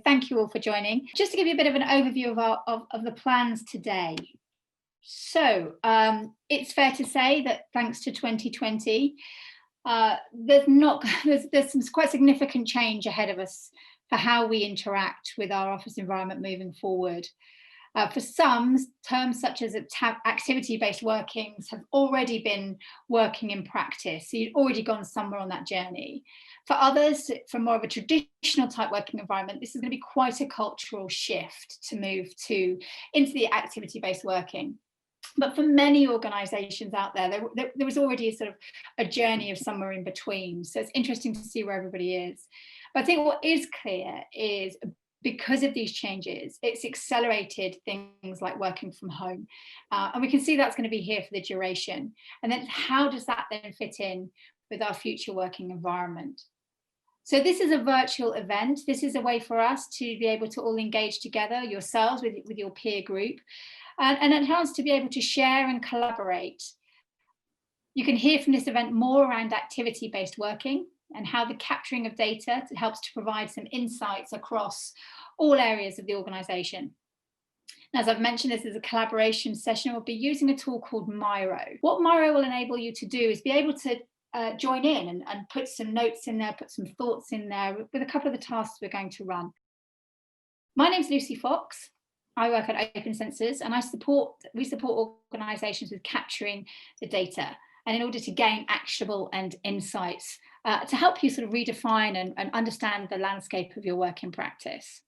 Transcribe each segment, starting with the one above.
Thank you all for joining. Just to give you a bit of an overview of the plans today. So it's fair to say that thanks to 2020, there's some quite significant change ahead of us for how we interact with our office environment moving forward. For some, terms such as activity-based workings have already been working in practice, so you've already gone somewhere on that journey. For others, from more of a traditional type working environment, this is going to be quite a cultural shift to move into the activity-based working. But for many organisations out there was already a sort of a journey of somewhere in between. So it's interesting to see where everybody is. But I think what is clear is, because of these changes, it's accelerated things like working from home. And we can see that's going to be here for the duration. And then how does that then fit in with our future working environment? So this is a virtual event. This is a way for us to be able to all engage together, yourselves with your peer group, and enhance to be able to share and collaborate. You can hear from this event more around activity-based working and how the capturing of data helps to provide some insights across all areas of the organisation. As I've mentioned, this is a collaboration session. We'll be using a tool called Miro. What Miro will enable you to do is be able to join in and put some notes in there, put some thoughts in there with a couple of the tasks we're going to run. My name's Lucy Fox. I work at OpenSensors, and we support organisations with capturing the data, and in order to gain actionable and insights to help you sort of redefine and understand the landscape of your work in practice.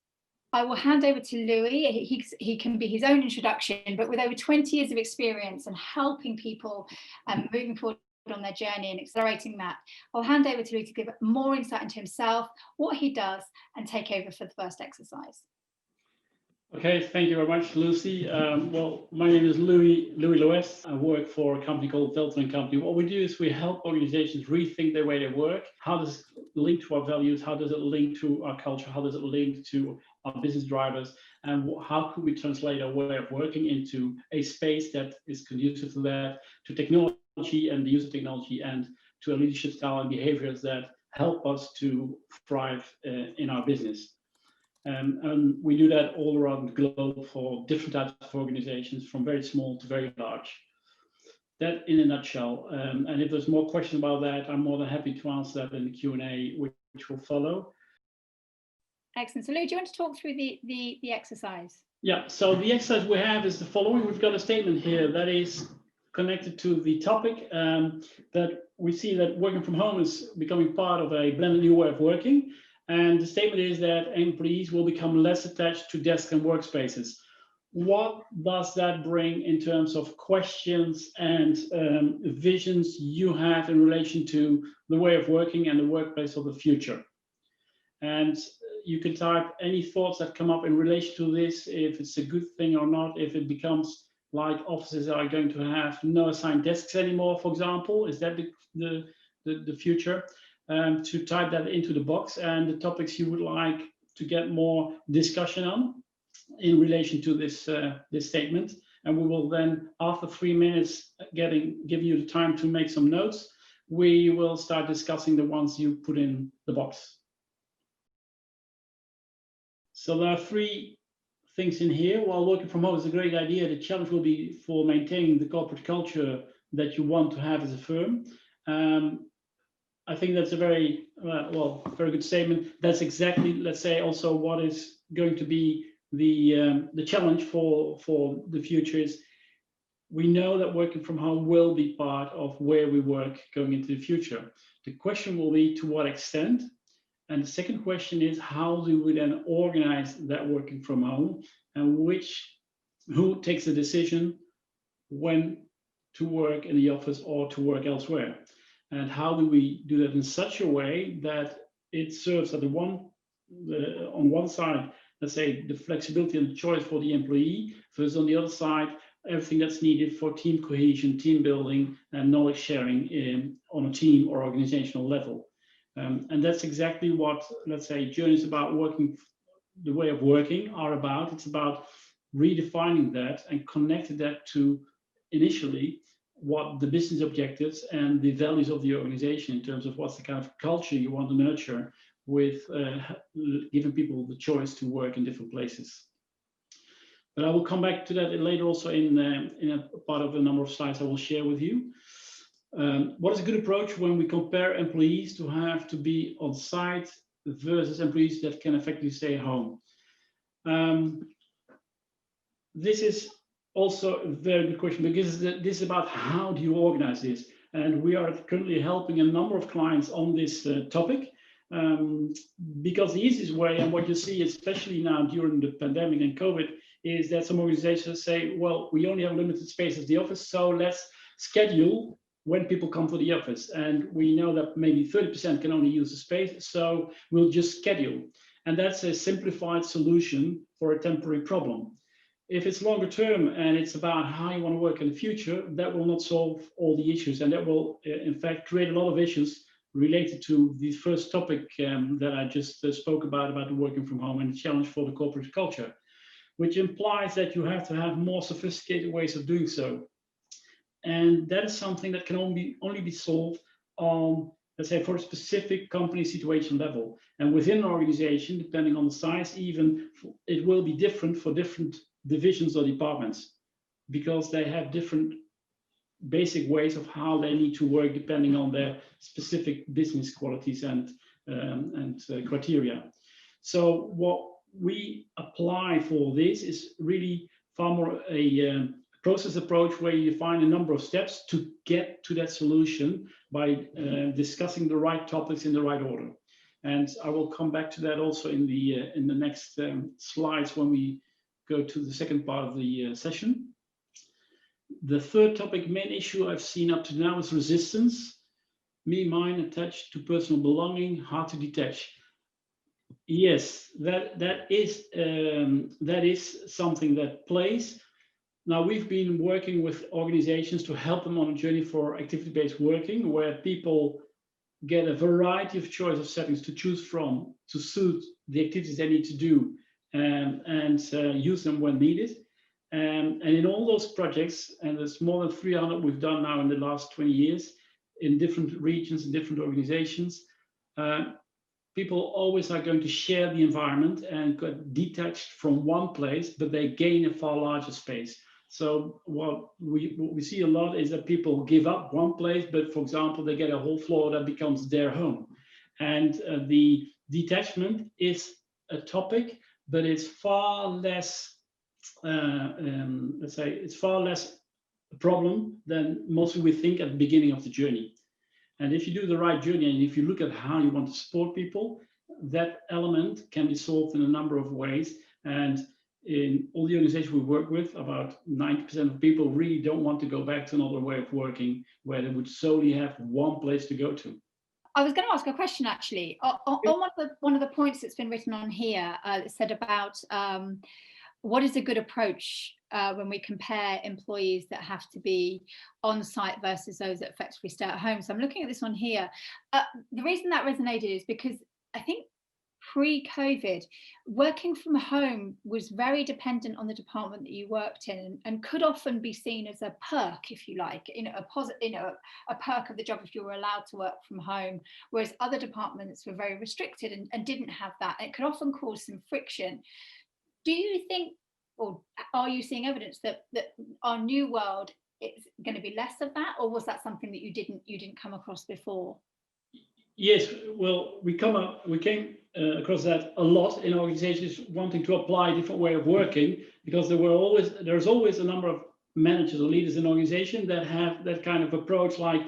I will hand over to Louis. He can be his own introduction, but with over 20 years of experience and helping people moving forward on their journey and accelerating that, I'll hand over to Louis to give more insight into himself, what he does, and take over for the first exercise. Okay, thank you very much, Lucy. Well, my name is Louis Lhoest. I work for a company called Veldhoen company. What we do is we help organizations rethink the way they work. How does it link to our values? How does it link to our culture? How does it link to our business drivers? And how could we translate our way of working into a space that is conducive to that, to technology and the use of technology, and to a leadership style and behaviors that help us to thrive in our business. And we do that all around the globe for different types of organizations, from very small to very large. That in a nutshell. And if there's more questions about that, I'm more than happy to answer that in the Q&A, which will follow. Excellent. So Lou, do you want to talk through the exercise? Yeah, so the exercise we have is the following. We've got a statement here that is connected to the topic, that we see that working from home is becoming part of a blended new way of working. And the statement is that employees will become less attached to desks and workspaces. What does that bring in terms of questions and visions you have in relation to the way of working and the workplace of the future? And you can type any thoughts that come up in relation to this, if it's a good thing or not, if it becomes like offices are going to have no assigned desks anymore, for example. Is that the future? To type that into the box, and the topics you would like to get more discussion on in relation to this statement. And we will then, after 3 minutes, give you the time to make some notes. We will start discussing the ones you put in the box. So there are 3 things in here. While working from home is a great idea, the challenge will be for maintaining the corporate culture that you want to have as a firm. I think that's a very very good statement. That's exactly, let's say, also what is going to be the challenge for the future is, we know that working from home will be part of where we work going into the future. The question will be to what extent, and the second question is, how do we then organize that working from home, and who takes the decision when to work in the office or to work elsewhere? And how do we do that in such a way that it serves on one side, let's say, the flexibility and the choice for the employee, versus on the other side, everything that's needed for team cohesion, team building, and knowledge sharing on a team or organizational level. And that's exactly what, let's say, journeys about working, the way of working are about. It's about redefining that and connecting that to, initially, what the business objectives and the values of the organization, in terms of what's the kind of culture you want to nurture with giving people the choice to work in different places. But I will come back to that later also in a part of a number of slides I will share with you. What is a good approach when we compare employees to have to be on site versus employees that can effectively stay at home? This is also a very good question, because this is about how do you organize this? And we are currently helping a number of clients on this topic, because the easiest way, and what you see especially now during the pandemic and COVID, is that some organizations say, well, we only have limited space at the office, so let's schedule when people come to the office. And we know that maybe 30% can only use the space, so we'll just schedule. And that's a simplified solution for a temporary problem. If it's longer term and it's about how you want to work in the future, that will not solve all the issues. And that will, in fact, create a lot of issues related to the first topic that I just spoke about the working from home and the challenge for the corporate culture, which implies that you have to have more sophisticated ways of doing so. And that is something that can only be solved on, let's say, for a specific company situation level. And within an organization, depending on the size, even it will be different for different divisions or departments, because they have different basic ways of how they need to work depending on their specific business qualities and criteria. So what we apply for this is really far more a process approach, where you find a number of steps to get to that solution by discussing the right topics in the right order. And I will come back to that also in the next slides when we go to the second part of the session. The third topic, main issue I've seen up to now, is resistance. Me, mine, attached to personal belonging, hard to detach. Yes, that is something that plays. Now, we've been working with organizations to help them on a journey for activity-based working, where people get a variety of choice of settings to choose from to suit the activities they need to do, and use them when needed. And in all those projects, and there's more than 300 we've done now in the last 20 years in different regions and different organizations, people always are going to share the environment and get detached from one place, but they gain a far larger space. So what we see a lot is that people give up one place, but for example, they get a whole floor that becomes their home. And the detachment is a topic, but it's far less, let's say, it's far less a problem than mostly we think at the beginning of the journey. And if you do the right journey, and if you look at how you want to support people, that element can be solved in a number of ways. And in all the organizations we work with, about 90% of people really don't want to go back to another way of working where they would solely have one place to go to. I was going to ask a question actually on one of the points that's been written on here. It said about what is a good approach when we compare employees that have to be on site versus those that effectively stay at home. So I'm looking at this one here. The reason that resonated is because I think pre-COVID, working from home was very dependent on the department that you worked in, and could often be seen as a perk, if you like, a perk of the job if you were allowed to work from home, whereas other departments were very restricted and didn't have that. It could often cause some friction. Do you think, or are you seeing evidence that our new world is going to be less of that, or was that something that you didn't come across before? Yes, well, we came across that a lot in organizations wanting to apply a different way of working, because there's always a number of managers or leaders in an organization that have that kind of approach, like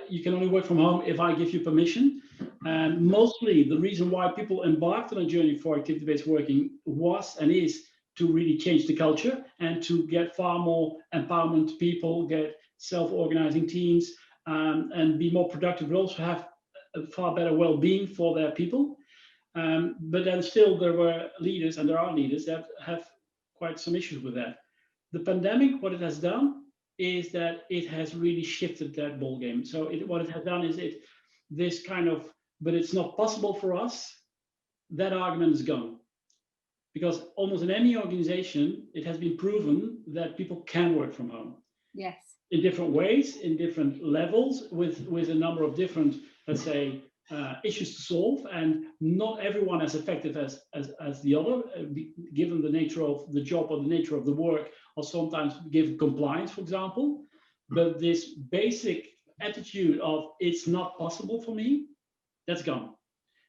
you can only work from home if I give you permission. And mostly the reason why people embarked on a journey for activity-based working was and is to really change the culture and to get far more empowerment to people, get self-organizing teams, and be more productive, but also have a far better well-being for their people. But then still there were leaders, and there are leaders that have quite some issues with that. The pandemic, what it has done is that it has really shifted that ball game. So what it has done is this kind of, but it's not possible for us, that argument is gone. Because almost in any organization, it has been proven that people can work from home. Yes. In different ways, in different levels, with a number of different, let's say, issues to solve, and not everyone as effective as the other, given the nature of the job or the nature of the work, or sometimes given compliance, for example. But this basic attitude of it's not possible for me, that's gone.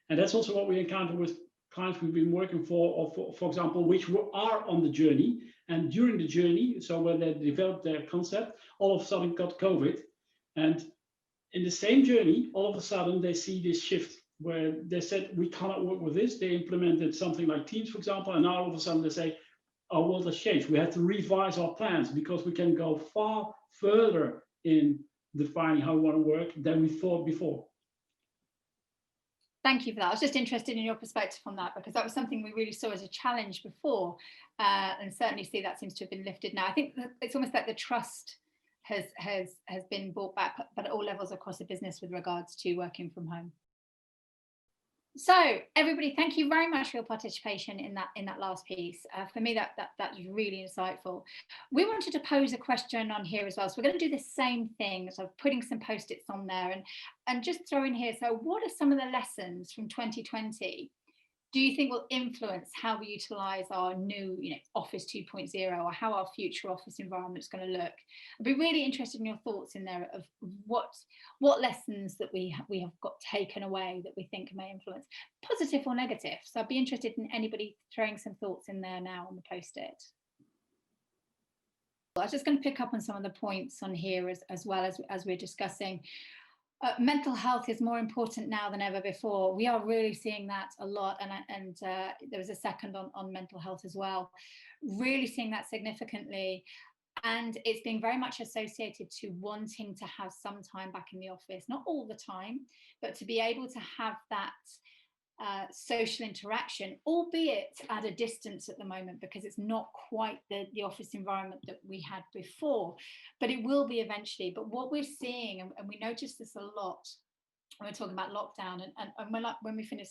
And that's also what we encounter with clients we've been working for, or for example, which are on the journey. And during the journey, so when they developed their concept, all of a sudden got COVID. And in the same journey, all of a sudden they see this shift where they said, we cannot work with this. They implemented something like Teams, for example, and now all of a sudden they say, our world has changed. We have to revise our plans because we can go far further in defining how we want to work than we thought before. Thank you for that. I was just interested in your perspective on that, because that was something we really saw as a challenge before, and certainly see that seems to have been lifted now. I think it's almost like the trust has been brought back, but at all levels across the business with regards to working from home. So everybody, thank you very much for your participation in that last piece. For me, that was really insightful. We wanted to pose a question on here as well, so we're going to do the same thing, so putting some post-its on there and just throw in here. So what are some of the lessons from 2020 do you think will influence how we utilize our new, Office 2.0, or how our future office environment is going to look? I'd be really interested in your thoughts in there of what lessons that we have got taken away that we think may influence, positive or negative. So I'd be interested in anybody throwing some thoughts in there now on the post-it. I was just going to pick up on some of the points on here as well as we're discussing. Mental health is more important now than ever before. We are really seeing that a lot, and there was a second on mental health as well. Really seeing that significantly, and it's being very much associated to wanting to have some time back in the office, not all the time, but to be able to have that social interaction, albeit at a distance at the moment, because it's not quite the office environment that we had before, but it will be eventually. But what we're seeing, and we notice this a lot when we're talking about lockdown, and when we finish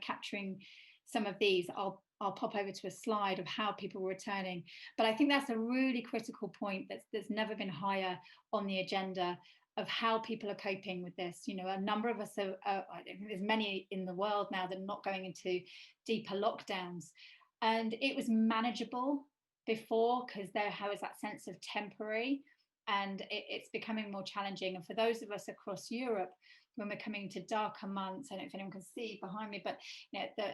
capturing some of these, I'll pop over to a slide of how people were returning. But I think that's a really critical point that's never been higher on the agenda of how people are coping with this. A number of us I think there's many in the world now that are not going into deeper lockdowns, and it was manageable before because there was that sense of temporary, and it's becoming more challenging. And for those of us across Europe, when we're coming to darker months, I don't know if anyone can see behind me, but the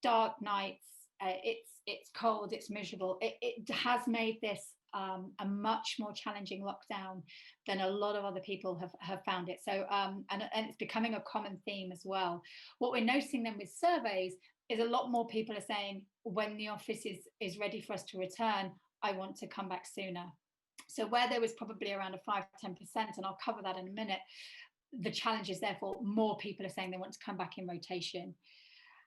dark nights, it's cold, it's miserable. It has made this a much more challenging lockdown than a lot of other people have found it. So and it's becoming a common theme as well. What we're noticing then with surveys is a lot more people are saying, when the office is ready for us to return, I want to come back sooner. So where there was probably around a 5-10%, and I'll cover that in a minute, the challenge is therefore more people are saying they want to come back in rotation.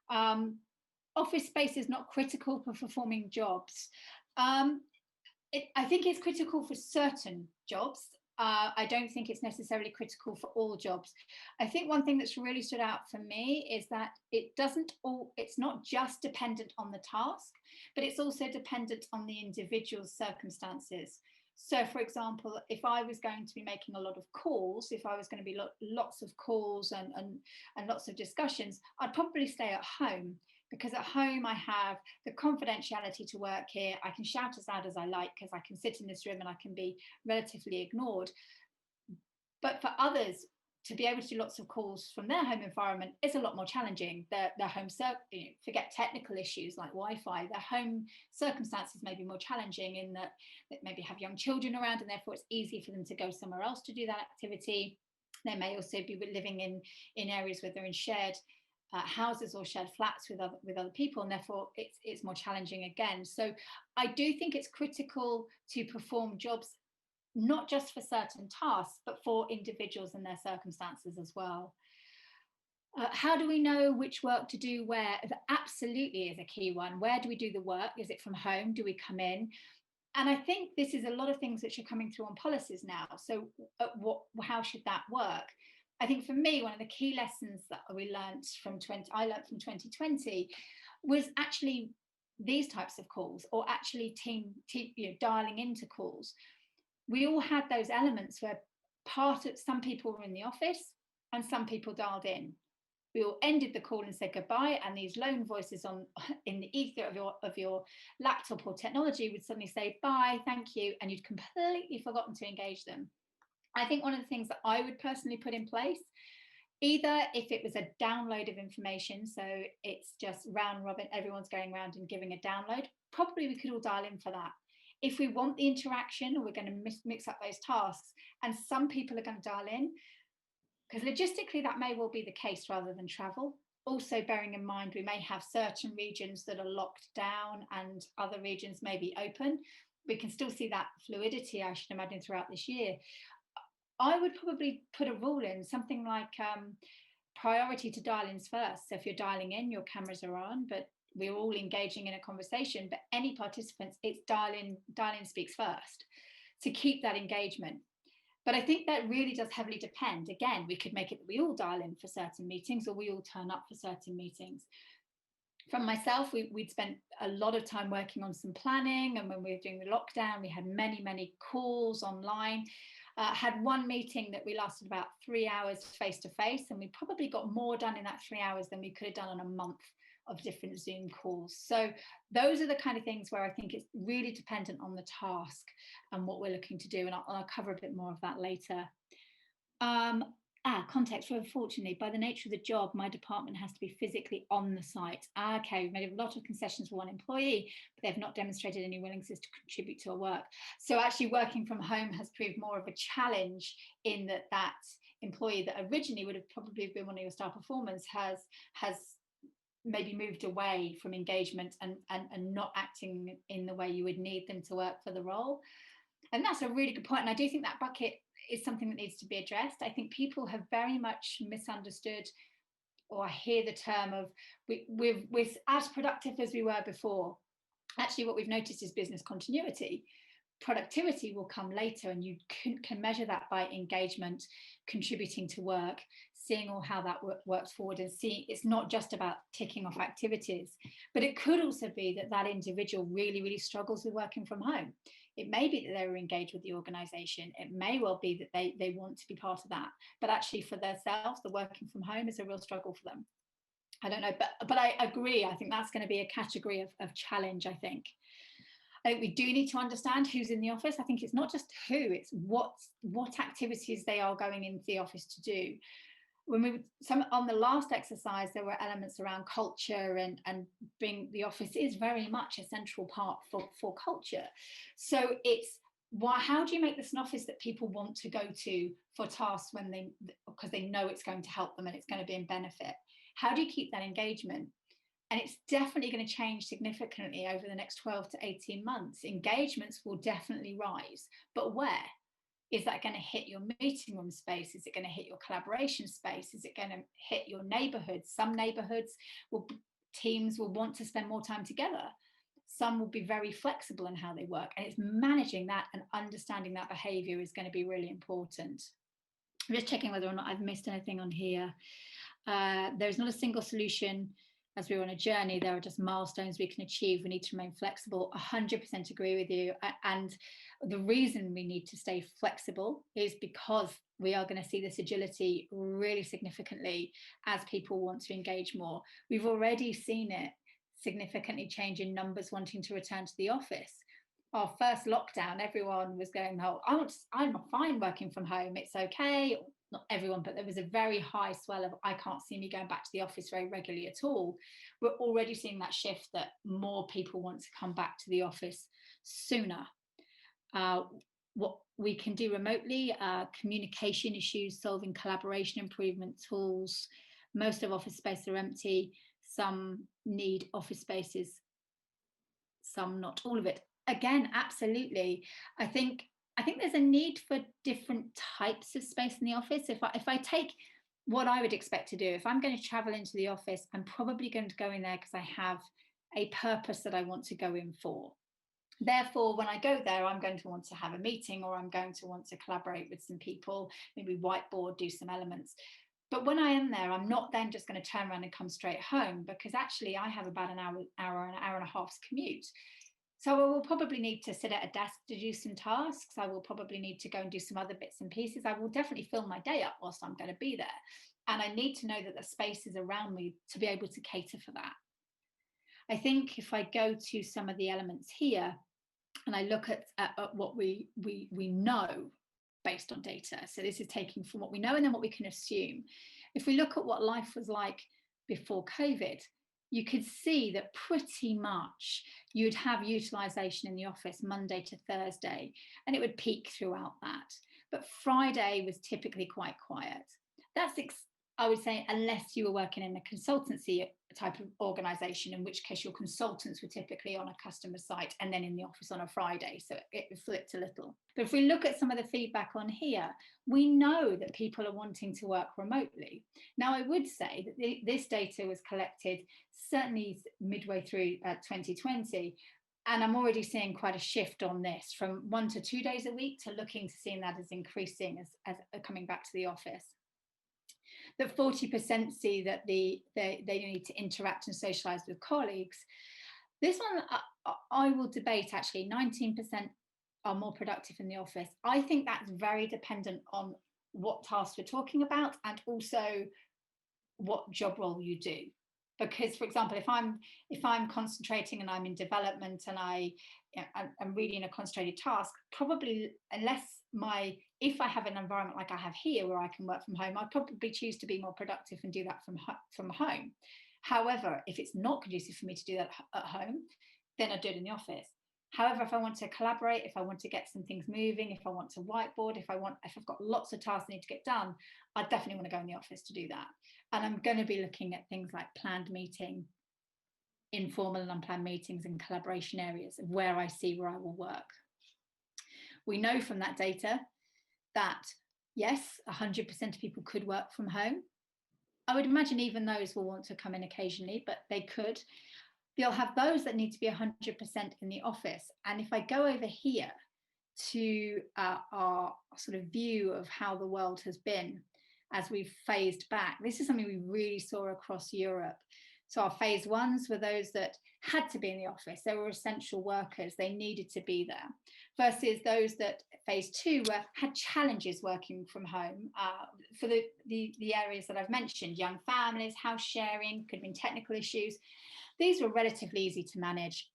Office space is not critical for performing jobs. I think it's critical for certain jobs. I don't think it's necessarily critical for all jobs. I think one thing that's really stood out for me is that it's not just dependent on the task, but it's also dependent on the individual's circumstances. So, for example, if I was going to be making a lot of calls, if I was going to be lots of calls and lots of discussions, I'd probably stay at home, because at home I have the confidentiality to work here. I can shout as loud as I like because I can sit in this room and I can be relatively ignored. But for others, to be able to do lots of calls from their home environment is a lot more challenging. Their home, forget technical issues like Wi-Fi, their home circumstances may be more challenging in that they maybe have young children around, and therefore it's easy for them to go somewhere else to do that activity. They may also be living in areas where they're in shared houses or shared flats with other people, and therefore it's more challenging again. So I do think it's critical to perform jobs not just for certain tasks, but for individuals and their circumstances as well. How do we know which work to do where? That absolutely is a key one. Where do we do the work? Is it from home? Do we come in? And I think this is a lot of things which are coming through on policies now. So how should that work? I think for me, one of the key lessons that I learned from 2020 was actually these types of calls, or actually team dialing into calls. We all had those elements where some people were in the office and some people dialed in. We all ended the call and said goodbye, and these lone voices in the ether of your laptop or technology would suddenly say bye, thank you, and you'd completely forgotten to engage them. I think one of the things that I would personally put in place, either if it was a download of information, so it's just round robin, everyone's going around and giving a download, probably we could all dial in for that. If we want the interaction, we're going to mix up those tasks, and some people are going to dial in, because logistically that may well be the case rather than travel. Also bearing in mind we may have certain regions that are locked down and other regions may be open. We can still see that fluidity, I should imagine, throughout this year. I would probably put a rule in, something like priority to dial-ins first. So if you're dialing in, your cameras are on, but we're all engaging in a conversation, but any participants, it's dial-in speaks first, to keep that engagement. But I think that really does heavily depend. Again, we could make it that we all dial in for certain meetings, or we all turn up for certain meetings. From myself, we'd spent a lot of time working on some planning, and when we were doing the lockdown, we had many calls online. Had one meeting that we lasted about 3 hours face to face, and we probably got more done in that 3 hours than we could have done on a month of different Zoom calls. So those are the kind of things where I think it's really dependent on the task and what we're looking to do, and I'll cover a bit more of that later. Context. Unfortunately, by the nature of the job, my department has to be physically on the site. Okay, we've made a lot of concessions for one employee, but they've not demonstrated any willingness to contribute to our work. So actually working from home has proved more of a challenge, in that employee that originally would have probably been one of your star performers has maybe moved away from engagement and not acting in the way you would need them to work for the role. And that's a really good point. And I do think that bucket is something that needs to be addressed. I think people have very much misunderstood, or I hear the term of we're as productive as we were before. Actually, what we've noticed is business continuity. Productivity will come later, and you can measure that by engagement, contributing to work, seeing all how that works forward, and seeing it's not just about ticking off activities, but it could also be that individual really struggles with working from home. It may be that they were engaged with the organisation. It may well be that they want to be part of that, but actually for themselves, the working from home is a real struggle for them. I don't know, but I agree. I think that's going to be a category of challenge, I think. I think we do need to understand who's in the office. I think it's not just who, it's what activities they are going into the office to do. On the last exercise, there were elements around culture, and being the office is very much a central part for culture. So it's how do you make this an office that people want to go to for tasks because they know it's going to help them and it's going to be in benefit? How do you keep that engagement? And it's definitely going to change significantly over the next 12 to 18 months. Engagements will definitely rise, but where? Is that going to hit your meeting room space? Is it going to hit your collaboration space? Is it going to hit your neighborhoods? Some neighborhoods teams will want to spend more time together. Some will be very flexible in how they work. And it's managing that and understanding that behavior is going to be really important. I'm just checking whether or not I've missed anything on here. There's not a single solution. As we're on a journey, there are just milestones we can achieve. We need to remain flexible. 100% agree with you. And the reason we need to stay flexible is because we are going to see this agility really significantly as people want to engage more. We've already seen it significantly change in numbers wanting to return to the office. Our first lockdown, everyone was going, oh, I'm fine working from home. It's okay. Not everyone, but there was a very high swell of I can't see me going back to the office very regularly at all. We're already seeing that shift, that more people want to come back to the office sooner. What we can do remotely, communication issues, solving collaboration improvement tools. Most of office space are empty. Some need office spaces, some not all of it. Again, absolutely. I think there's a need for different types of space in the office. If I take what I would expect to do, if I'm going to travel into the office, I'm probably going to go in there because I have a purpose that I want to go in for. Therefore, when I go there, I'm going to want to have a meeting, or I'm going to want to collaborate with some people, maybe whiteboard, do some elements. But when I am there, I'm not then just going to turn around and come straight home, because actually I have about an hour and a half's commute. So I will probably need to sit at a desk to do some tasks. I will probably need to go and do some other bits and pieces. I will definitely fill my day up whilst I'm going to be there. And I need to know that the space is around me to be able to cater for that. I think if I go to some of the elements here and I look at what we know based on data, so this is taking from what we know and then what we can assume. If we look at what life was like before COVID, you could see that pretty much you'd have utilisation in the office Monday to Thursday, and it would peak throughout that. But Friday was typically quite quiet. That's I would say, unless you were working in a consultancy type of organisation, in which case your consultants were typically on a customer site and then in the office on a Friday. So it flipped a little. But if we look at some of the feedback on here, we know that people are wanting to work remotely. Now, I would say that this data was collected certainly midway through 2020. And I'm already seeing quite a shift on this from 1 to 2 days a week to looking to seeing that as increasing as coming back to the office. That 40% see that they need to interact and socialise with colleagues. This one, I will debate actually. 19% are more productive in the office. I think that's very dependent on what tasks we're talking about and also what job role you do. Because, for example, if I'm concentrating and I'm in development and I'm really in a concentrated task, probably if I have an environment like I have here where I can work from home, I'd probably choose to be more productive and do that from home. However, if it's not conducive for me to do that at home, then I do it in the office. However, if I want to collaborate, if I want to get some things moving, if I want to whiteboard, if I've got lots of tasks I need to get done, I definitely want to go in the office to do that. And I'm going to be looking at things like planned meeting, informal and unplanned meetings and collaboration areas of where I will work. We know from that data that, yes, 100% of people could work from home. I would imagine even those will want to come in occasionally, but they could. You'll have those that need to be 100% in the office. And if I go over here to our sort of view of how the world has been as we've phased back, this is something we really saw across Europe. So our phase ones were those that had to be in the office. They were essential workers. They needed to be there. Versus those that phase two had challenges working from home for the areas that I've mentioned, young families, house sharing, could have been technical issues. These were relatively easy to manage.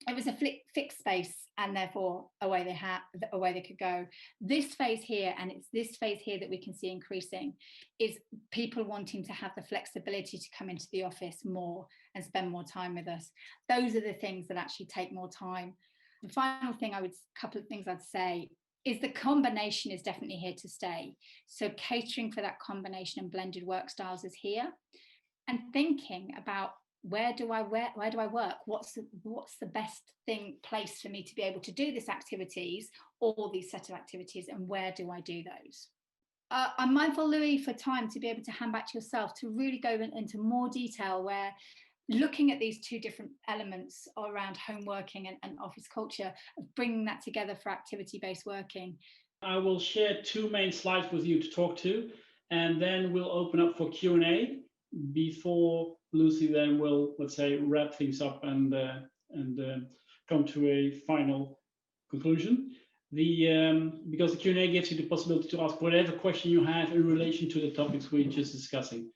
It was a fixed space and therefore away they could go. This phase here, and it's this phase here that we can see increasing, is people wanting to have the flexibility to come into the office more and spend more time with us. Those are the things that actually take more time. The final thing couple of things I'd say is the combination is definitely here to stay. So catering for that combination and blended work styles is here, and thinking about where do I work? What's the best place for me to be able to do these activities or these set of activities, and where do I do those? I'm mindful, Louis, for time to be able to hand back to yourself to really go into more detail where looking at these two different elements around home working and office culture, of bringing that together for activity-based working. I will share 2 main slides with you to talk to, and then we'll open up for Q&A before Lucy then will, let's say, wrap things up and come to a final conclusion. Because the Q&A gives you the possibility to ask whatever question you have in relation to the topics we're just discussing.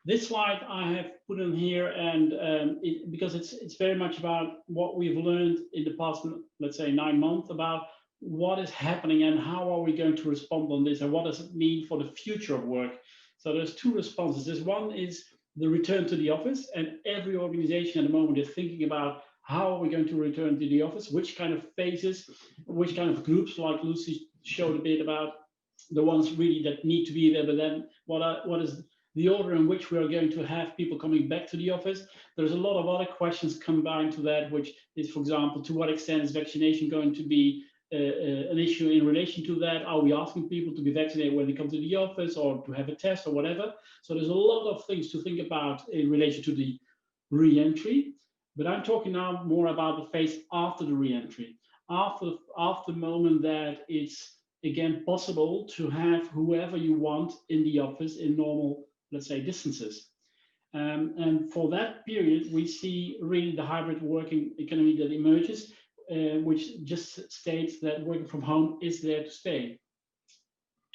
This slide I have put in here, and because it's very much about what we've learned in the past, let's say 9 months, about what is happening and how are we going to respond on this, and what does it mean for the future of work. So there's 2 responses. This one is the return to the office, and every organization at the moment is thinking about how are we going to return to the office, which kind of phases, which kind of groups, like Lucy showed a bit about the ones really that need to be there, but then what is the order in which we are going to have people coming back to the office. There's a lot of other questions combined to that, which is, for example, to what extent is vaccination going to be an issue in relation to that? Are we asking people to be vaccinated when they come to the office, or to have a test or whatever? So there's a lot of things to think about in relation to the re-entry. But I'm talking now more about the phase after the re-entry, after the moment that it's again possible to have whoever you want in the office in normal, let's say, distances. And for that period, we see really the hybrid working economy that emerges, which just states that working from home is there to stay.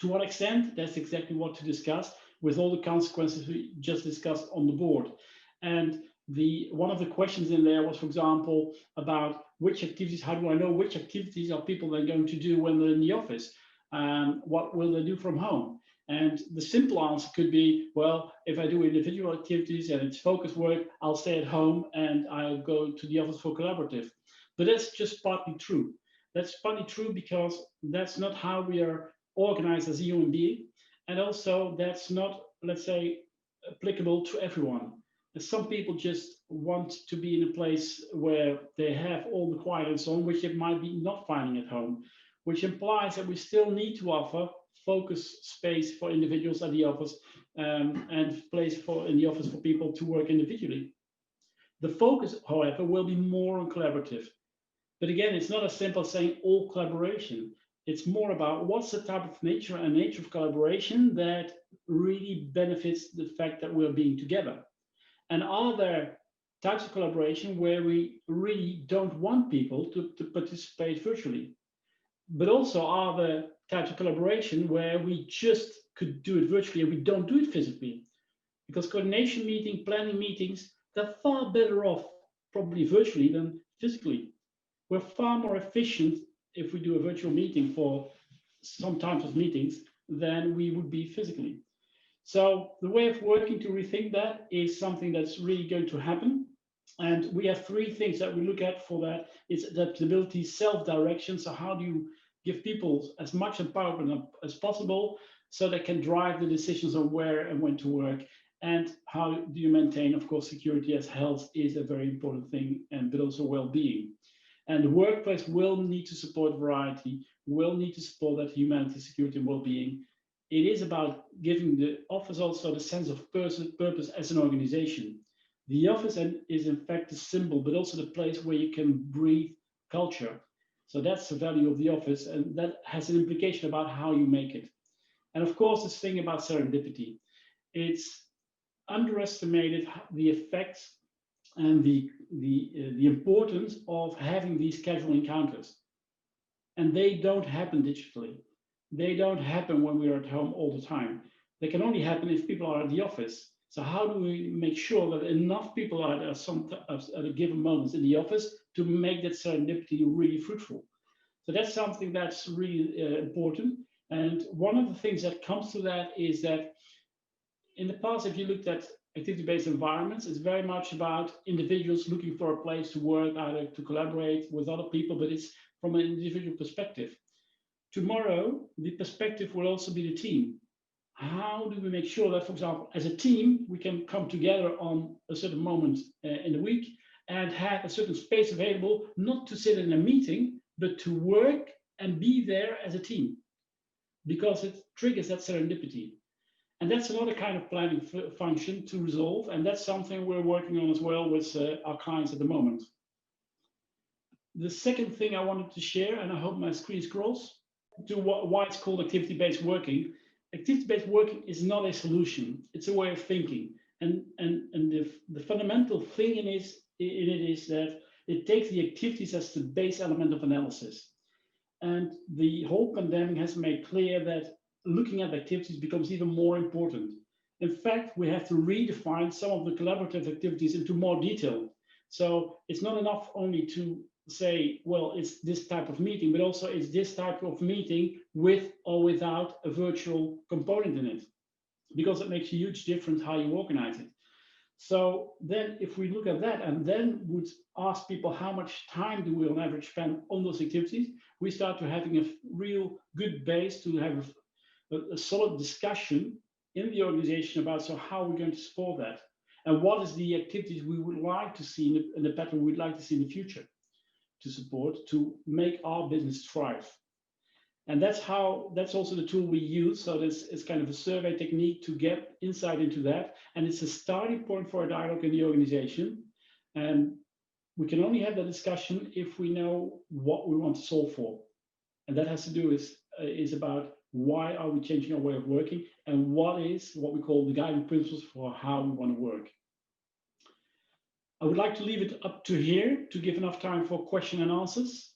To what extent? That's exactly what to discuss. with all the consequences we just discussed on the board. And one of the questions in there was, for example, about which activities, how do I know which activities are people then going to do when they're in the office? What will they do from home? And the simple answer could be, well, if I do individual activities and it's focused work, I'll stay at home and I'll go to the office for collaborative. But that's just partly true. That's partly true because that's not how we are organized as a human being. And also that's not, let's say, applicable to everyone. Some people just want to be in a place where they have all the quiet and so on, which they might be not finding at home, which implies that we still need to offer focus space for individuals at the office and place in the office for people to work individually. The focus, however, will be more on collaborative. But again, it's not as simple as saying all collaboration. It's more about what's the type of nature of collaboration that really benefits the fact that we're being together. And are there types of collaboration where we really don't want people to participate virtually? But also are there types of collaboration where we just could do it virtually and we don't do it physically? Because coordination meetings, planning meetings, they're far better off probably virtually than physically. We're far more efficient if we do a virtual meeting for some types of meetings than we would be physically. So the way of working to rethink that is something that's really going to happen. And we have three things that we look at for that. It's adaptability, self-direction. So how do you give people as much empowerment as possible so they can drive the decisions on where and when to work? And how do you maintain, of course, security, as health is a very important thing, but also well-being. And the workplace will need to support variety, will need to support that humanity, security, and well-being. It is about giving the office also the sense of purpose as an organization. The office is in fact a symbol, but also the place where you can breathe culture. So that's the value of the office, and that has an implication about how you make it. And of course, this thing about serendipity. It's underestimated the effects and the importance of having these casual encounters. And they don't happen digitally. They don't happen when we're at home all the time. They can only happen if people are at the office. So how do we make sure that enough people are at a given moment in the office to make that serendipity really fruitful? So that's something that's really important. And one of the things that comes to that is that in the past, if you looked at activity-based environments, it's very much about individuals looking for a place to work, either to collaborate with other people, but it's from an individual perspective. Tomorrow, the perspective will also be the team. How do we make sure that, for example, as a team, we can come together on a certain moment in the week and have a certain space available, not to sit in a meeting, but to work and be there as a team, because it triggers that serendipity. And that's another kind of planning function to resolve. And that's something we're working on as well with our clients at the moment. The second thing I wanted to share, and I hope my screen scrolls, to why it's called activity-based working. Activity-based working is not a solution. It's a way of thinking. And the fundamental thing in it is that it takes the activities as the base element of analysis. And the whole pandemic has made clear that looking at activities becomes even more important. In fact, we have to redefine some of the collaborative activities into more detail. So it's not enough only to say, well, it's this type of meeting, but also it's this type of meeting with or without a virtual component in it, because it makes a huge difference how you organize it. So then if we look at that and then would ask people how much time do we on average spend on those activities, we start to having a real good base to have a solid discussion in the organization about so how we're going to support that and what is the activities we would like to see in the pattern we'd like to see in the future to support to make our business thrive. And that's also the tool we use. So this is kind of a survey technique to get insight into that. And it's a starting point for a dialogue in the organization. And we can only have that discussion if we know what we want to solve for. And that has to do is about why are we changing our way of working and what we call the guiding principles for how we want to work. I would like to leave it up to here to give enough time for question and answers.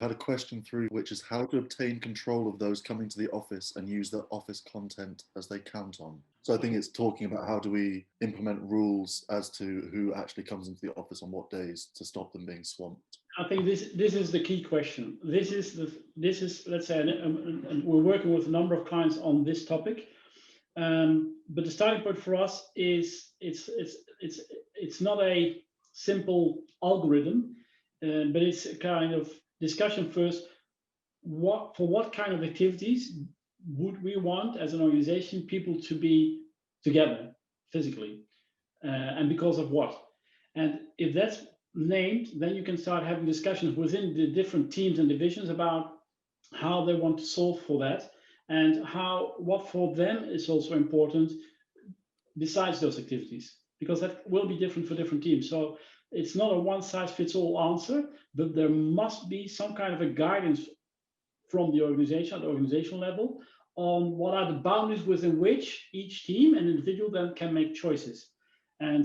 had a question through, which is how to obtain control of those coming to the office and use the office content as they count on. So I think it's talking about how do we implement rules as to who actually comes into the office on what days to stop them being swamped. I think this is the key question. This is let's say, and we're working with a number of clients on this topic. But the starting point for us is it's not a simple algorithm, but it's a kind of discussion first. For what kind of activities would we want as an organization people to be together physically, and because of what? And if that's named, then you can start having discussions within the different teams and divisions about how they want to solve for that, and what for them is also important besides those activities, because that will be different for different teams. So it's not a one size fits all answer, but there must be some kind of a guidance from the organization at the organizational level on what are the boundaries within which each team and individual then can make choices, and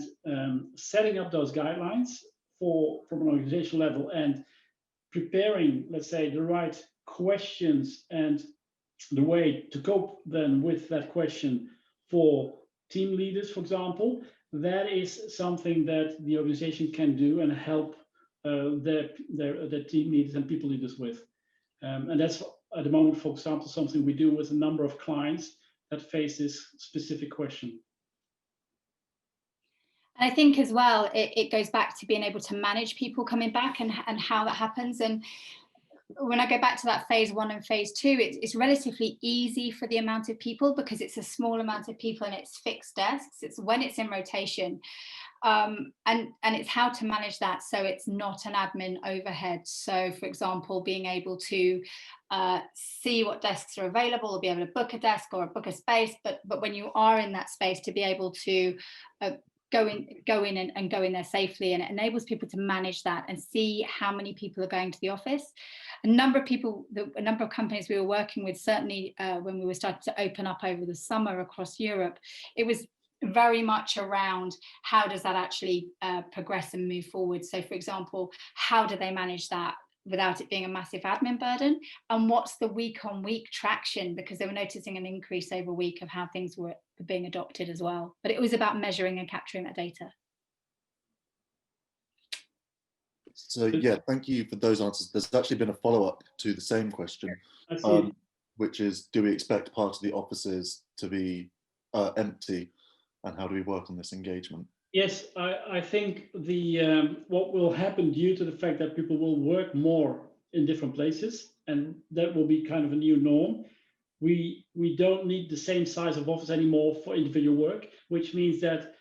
setting up those guidelines from an organizational level, and preparing, let's say, the right questions and the way to cope then with that question for team leaders, for example. That is something that the organization can do and help their team leaders and people leaders with. And that's at the moment, for example, something we do with a number of clients that face this specific question. And I think as well, it goes back to being able to manage people coming back and how that happens. And when I go back to that phase 1 and phase 2, it's relatively easy for the amount of people because it's a small amount of people and it's fixed desks. It's when it's in rotation. And it's how to manage that so it's not an admin overhead. So, for example, being able to see what desks are available, or be able to book a desk or book a space. But when you are in that space, to be able to go in and go in there safely, and it enables people to manage that and see how many people are going to the office. A number of companies we were working with, certainly when we were starting to open up over the summer across Europe, it was very much around how does that actually progress and move forward. So, for example, how do they manage that without it being a massive admin burden? And what's the week-on-week traction? Because they were noticing an increase over week of how things were being adopted as well. But it was about measuring and capturing that data. So yeah, thank you for those answers. There's actually been a follow-up to the same question, which is, do we expect part of the offices to be empty, and how do we work on this engagement? Yes, I think what will happen due to the fact that people will work more in different places, and that will be kind of a new norm. We don't need the same size of office anymore for individual work, which means that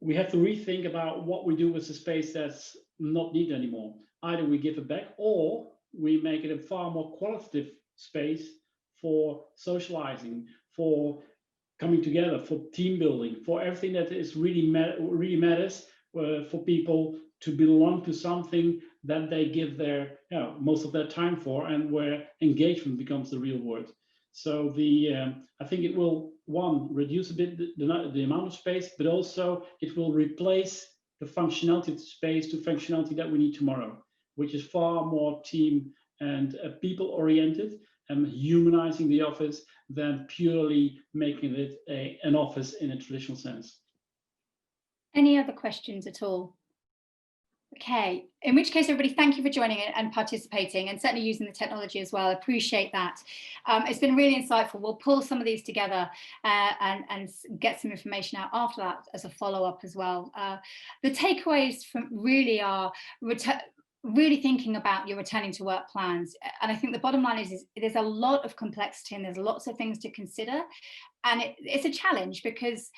we have to rethink about what we do with the space that's not needed anymore. Either we give it back, or we make it a far more qualitative space for socializing, for coming together, for team building, for everything that is really matters for people to belong to something that they give their most of their time for, and where engagement becomes the real word. So I think it will, one, reduce a bit the amount of space, but also it will replace the functionality of the space to functionality that we need tomorrow, which is far more team and people oriented, and humanizing the office than purely making it an office in a traditional sense. Any other questions at all? Okay, in which case, everybody, thank you for joining and participating, and certainly using the technology as well. I appreciate that. It's been really insightful. We'll pull some of these together and get some information out after that as a follow-up as well. The takeaways from really are really thinking about your returning to work plans. And I think the bottom line is there's a lot of complexity and there's lots of things to consider. And it's a challenge because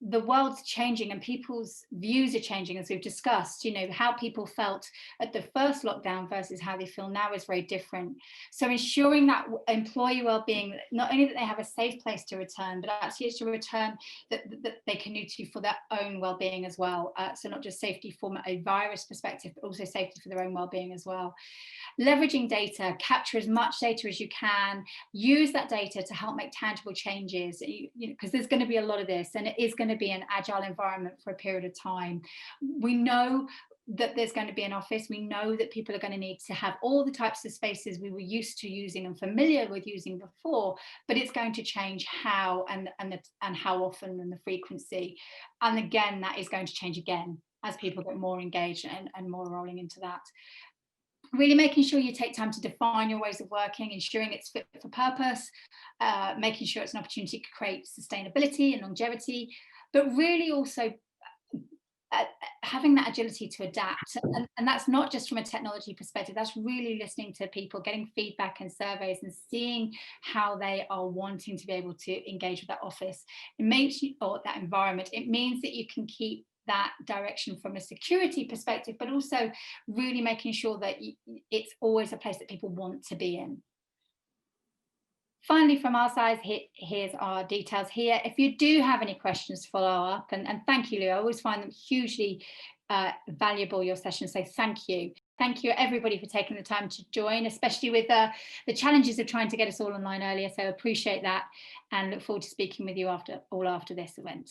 the world's changing and people's views are changing, as we've discussed. How people felt at the first lockdown versus how they feel now is very different. So ensuring that employee well-being, not only that they have a safe place to return, but actually it's a return that they can do to for their own well-being as well. So not just safety from a virus perspective, but also safety for their own well-being as well. Leveraging data, capture as much data as you can, use that data to help make tangible changes, because there's going to be a lot of this, and it is going to be an agile environment for a period of time. We know that there's going to be an office. We know that people are going to need to have all the types of spaces we were used to using and familiar with using before, but it's going to change how and how often and the frequency. And again, that is going to change again as people get more engaged and more rolling into that. Really making sure you take time to define your ways of working, ensuring it's fit for purpose, making sure it's an opportunity to create sustainability and longevity, but really also having that agility to adapt. And that's not just from a technology perspective, that's really listening to people, getting feedback and surveys and seeing how they are wanting to be able to engage with that office. It makes you, or that environment, it means that you can keep that direction from a security perspective, but also really making sure that it's always a place that people want to be in. Finally, from our side, here's our details here. If you do have any questions to follow up, and thank you, Lou, I always find them hugely valuable, your sessions, so thank you. Thank you, everybody, for taking the time to join, especially with the challenges of trying to get us all online earlier, so appreciate that and look forward to speaking with you after this event.